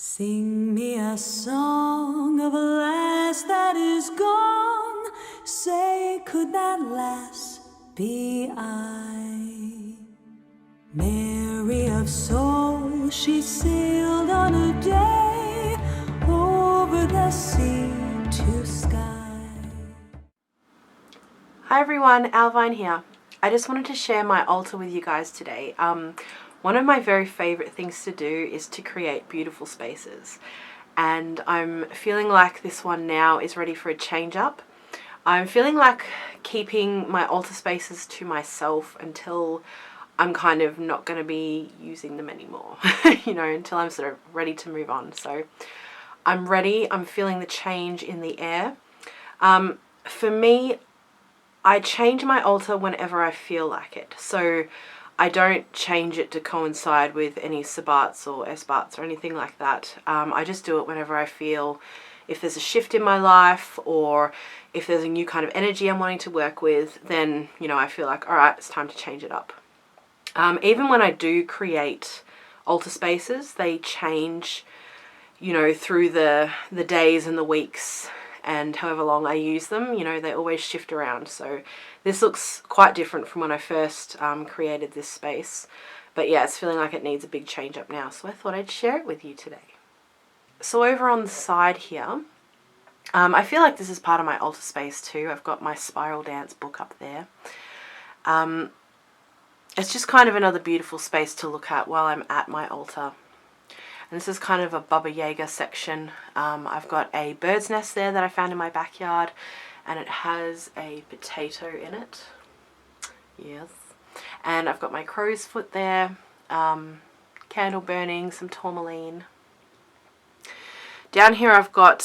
Sing me a song of a lass that is gone. Say, could that lass be I? Mary of soul, she sailed on a day over the sea to sky. Hi everyone, Owlvine here. I just wanted to share my altar with you guys today. One of my very favorite things to do is to create beautiful spaces, and I'm feeling like this one now is ready for a change up. I'm feeling like keeping my altar spaces to myself until I'm kind of not going to be using them anymore, until I'm sort of ready to move on. So I'm ready. I'm feeling the change in the air. For me, I change my altar whenever I feel like it. So I don't change it to coincide with any sabbats or esbats or anything like that. I just do it whenever I feel if there's a shift in my life or if there's a new kind of energy I'm wanting to work with, then, I feel like, all right, it's time to change it up. Even when I do create altar spaces, they change, through the days and the weeks and however long I use them, they always shift around. So this looks quite different from when I first created this space. But yeah, it's feeling like it needs a big change up now. So I thought I'd share it with you today. So over on the side here, I feel like this is part of my altar space too. I've got my Spiral Dance book up there. It's just kind of another beautiful space to look at while I'm at my altar. And this is kind of a Baba Yaga section. I've got a bird's nest there that I found in my backyard, and it has a potato in it. Yes. And I've got my crow's foot there, candle burning, some tourmaline. Down here I've got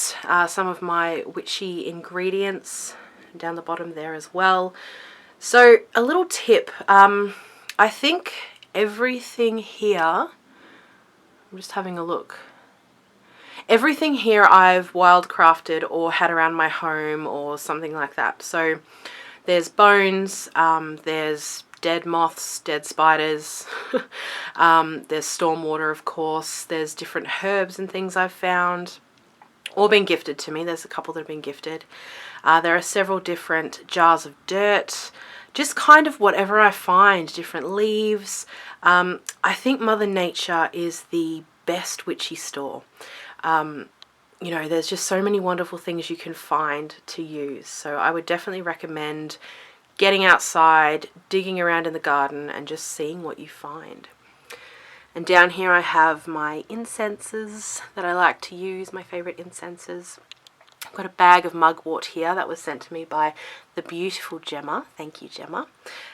some of my witchy ingredients down the bottom there as well. So a little tip, I think everything here, I'm just having a look. Everything here I've wildcrafted or had around my home or something like that. So there's bones, there's dead moths, dead spiders, there's stormwater, of course, there's different herbs and things I've found, all been gifted to me. There's a couple that have been gifted. There are several different jars of dirt, just kind of whatever I find, different leaves. I think Mother Nature is the best witchy store. There's just so many wonderful things you can find to use. So I would definitely recommend getting outside, digging around in the garden and just seeing what you find. And down here I have my incenses that I like to use, my favorite incenses. I've got a bag of mugwort here that was sent to me by the beautiful Gemma. Thank you, Gemma.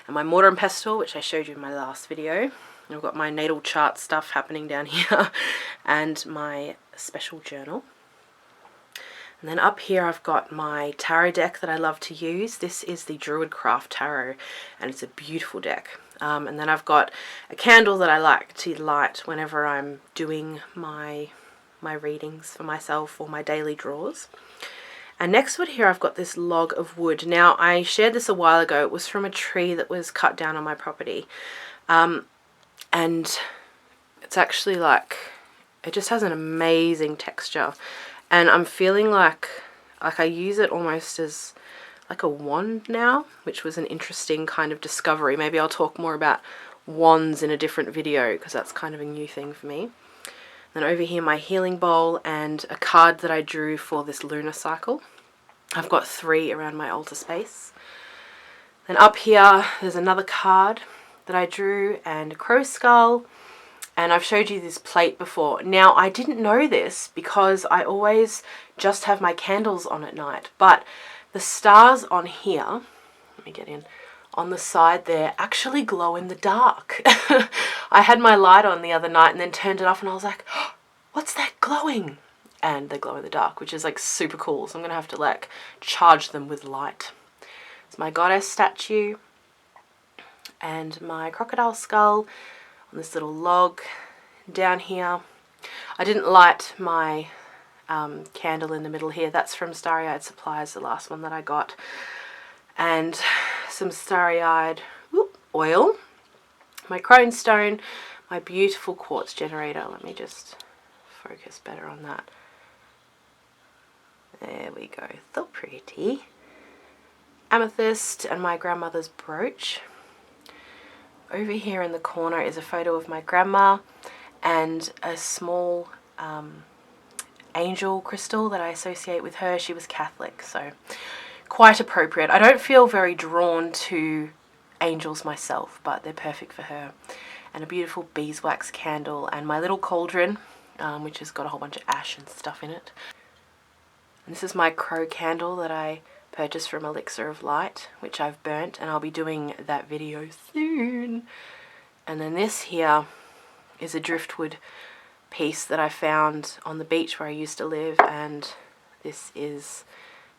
And my mortar and pestle, which I showed you in my last video. And I've got my natal chart stuff happening down here and my special journal. And then up here I've got my tarot deck that I love to use. This is the Druidcraft Tarot, and it's a beautiful deck. And then I've got a candle that I like to light whenever I'm doing my readings for myself or my daily draws. And next to it here I've got this log of wood. Now I shared this a while ago. It was from a tree that was cut down on my property. And it's actually like, it just has an amazing texture. And I'm feeling like I use it almost as like a wand now, which was an interesting kind of discovery. Maybe I'll talk more about wands in a different video because that's kind of a new thing for me. Then over here my healing bowl and a card that I drew for this lunar cycle. I've got 3 around my altar space. Then up here there's another card that I drew and a crow skull. And I've showed you this plate before. Now I didn't know this because I always just have my candles on at night. But the stars on here, let me get in, on the side there actually glow in the dark. I had my light on the other night and then turned it off and I was like, oh, what's that glowing? And they glow in the dark, which is like super cool. So I'm going to have to like charge them with light. It's my goddess statue and my crocodile skull on this little log down here. I didn't light my candle in the middle here. That's from Starry Eyed Supplies, the last one that I got. And some Starry Eyed oil, my crone stone, my beautiful quartz generator. Let me just focus better on that. There we go, so pretty. Amethyst and my grandmother's brooch. Over here in the corner is a photo of my grandma and a small angel crystal that I associate with her. She was Catholic, so quite appropriate. I don't feel very drawn to angels myself, but they're perfect for her. And a beautiful beeswax candle and my little cauldron, which has got a whole bunch of ash and stuff in it. And this is my crow candle that I purchased from Elixir of Light, which I've burnt, and I'll be doing that video soon. And then this here is a driftwood piece that I found on the beach where I used to live, and this is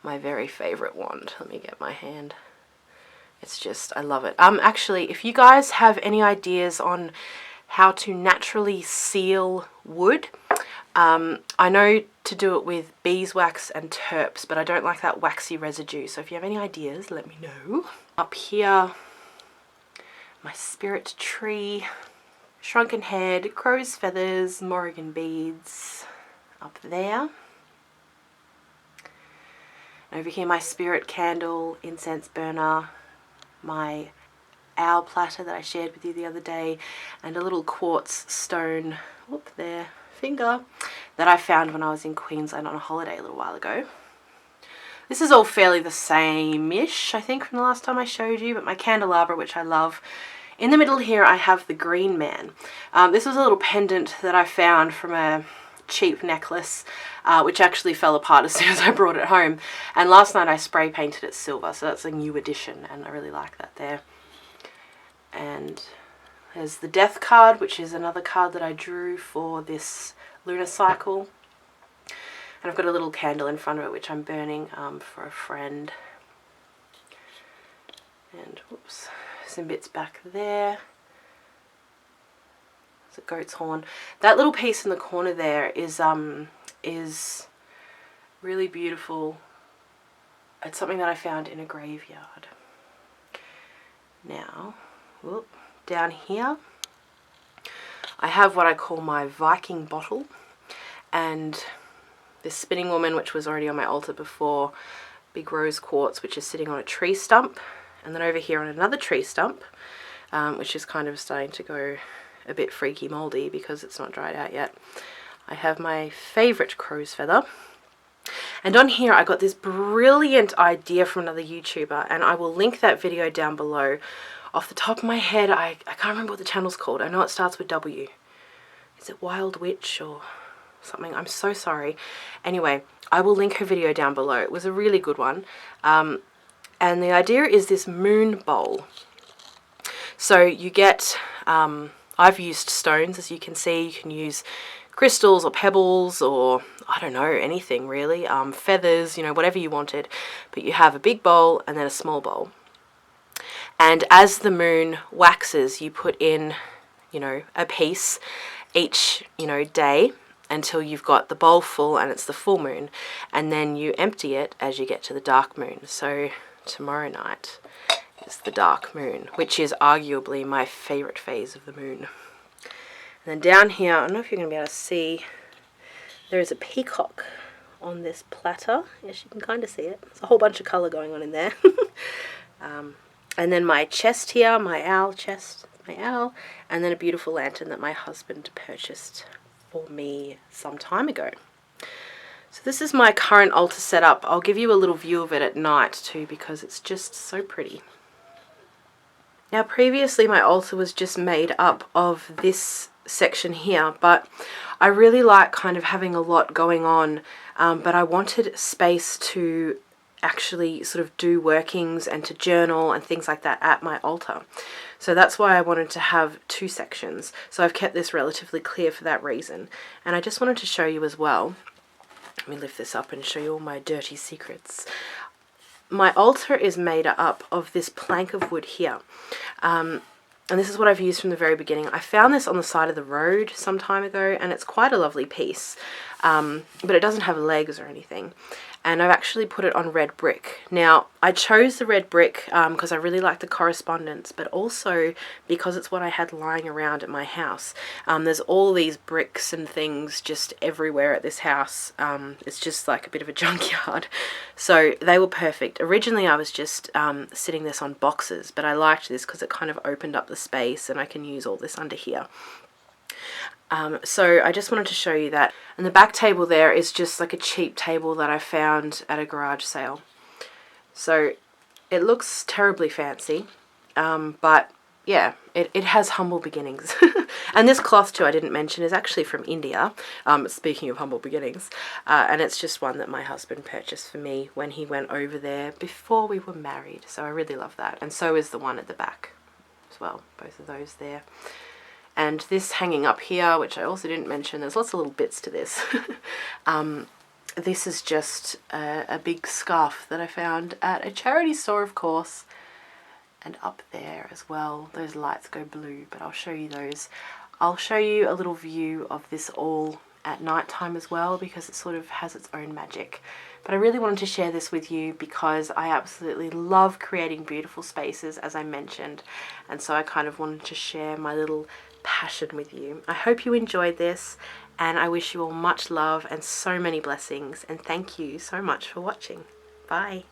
my very favorite wand. Let me get my hand. It's just, I love it. Actually, if you guys have any ideas on how to naturally seal wood, I know to do it with beeswax and terps, but I don't like that waxy residue. So if you have any ideas, let me know. Up here, my spirit tree, shrunken head, crow's feathers, Morrigan beads up there. Over here, my spirit candle, incense burner, my owl platter that I shared with you the other day, and a little quartz stone, whoop there, finger, that I found when I was in Queensland on a holiday a little while ago. This is all fairly the same-ish, I think, from the last time I showed you, but my candelabra, which I love. In the middle here, I have the Green Man. This was a little pendant that I found from a cheap necklace, which actually fell apart as soon as I brought it home. And last night I spray painted it silver, so that's a new addition, and I really like that there. And there's the Death card, which is another card that I drew for this lunar cycle. And I've got a little candle in front of it, which I'm burning for a friend. And whoops, some bits back there. There's a goat's horn. That little piece in the corner there is really beautiful. It's something that I found in a graveyard. Now, whoop, down here, I have what I call my Viking bottle, and this spinning woman, which was already on my altar before, big rose quartz, which is sitting on a tree stump, and then over here on another tree stump, which is kind of starting to go a bit freaky moldy because it's not dried out yet, I have my favorite crow's feather. And on here I got this brilliant idea from another YouTuber, and I will link that video down below. Off the top of my head, I can't remember what the channel's called. I know it starts with W. Is it Wild Witch or something? I'm so sorry. Anyway, I will link her video down below. It was a really good one. And the idea is this moon bowl. So you get, I've used stones, as you can see. You can use crystals or pebbles or, I don't know, anything really. Feathers, you know, whatever you wanted. But you have a big bowl and then a small bowl. And as the moon waxes, you put in, you know, a piece each, you know, day until you've got the bowl full and it's the full moon. And then you empty it as you get to the dark moon. So tomorrow night is the dark moon, which is arguably my favorite phase of the moon. And then down here, I don't know if you're going to be able to see, there is a peacock on this platter. Yes, you can kind of see it. There's a whole bunch of colour going on in there. And then my chest here, my owl chest, my owl, and then a beautiful lantern that my husband purchased for me some time ago. So this is my current altar setup. I'll give you a little view of it at night too, because it's just so pretty. Now previously my altar was just made up of this section here, but I really like kind of having a lot going on, but I wanted space to actually sort of do workings and to journal and things like that at my altar. So that's why I wanted to have two sections. So I've kept this relatively clear for that reason. And I just wanted to show you as well, let me lift this up and show you all my dirty secrets. My altar is made up of this plank of wood here. And this is what I've used from the very beginning. I found this on the side of the road some time ago, and it's quite a lovely piece, but it doesn't have legs or anything. and I've actually put it on red brick. Now, I chose the red brick because I really like the correspondence, but also because it's what I had lying around at my house. There's all these bricks and things just everywhere at this house. It's just like a bit of a junkyard. So they were perfect. Originally, I was just sitting this on boxes, but I liked this because it kind of opened up the space and I can use all this under here. So I just wanted to show you that. And the back table there is just like a cheap table that I found at a garage sale. So it looks terribly fancy, but yeah, it has humble beginnings. And this cloth too, I didn't mention, is actually from India, speaking of humble beginnings. And it's just one that my husband purchased for me when he went over there before we were married. So I really love that. And so is the one at the back as well, both of those there. And this hanging up here, which I also didn't mention, there's lots of little bits to this. This is just a big scarf that I found at a charity store, of course. And up there as well, those lights go blue, but I'll show you those. I'll show you a little view of this all at night time as well, because it sort of has its own magic. But I really wanted to share this with you because I absolutely love creating beautiful spaces, as I mentioned. And so I kind of wanted to share my little passion with you. I hope you enjoyed this, and I wish you all much love and so many blessings, and thank you so much for watching. Bye.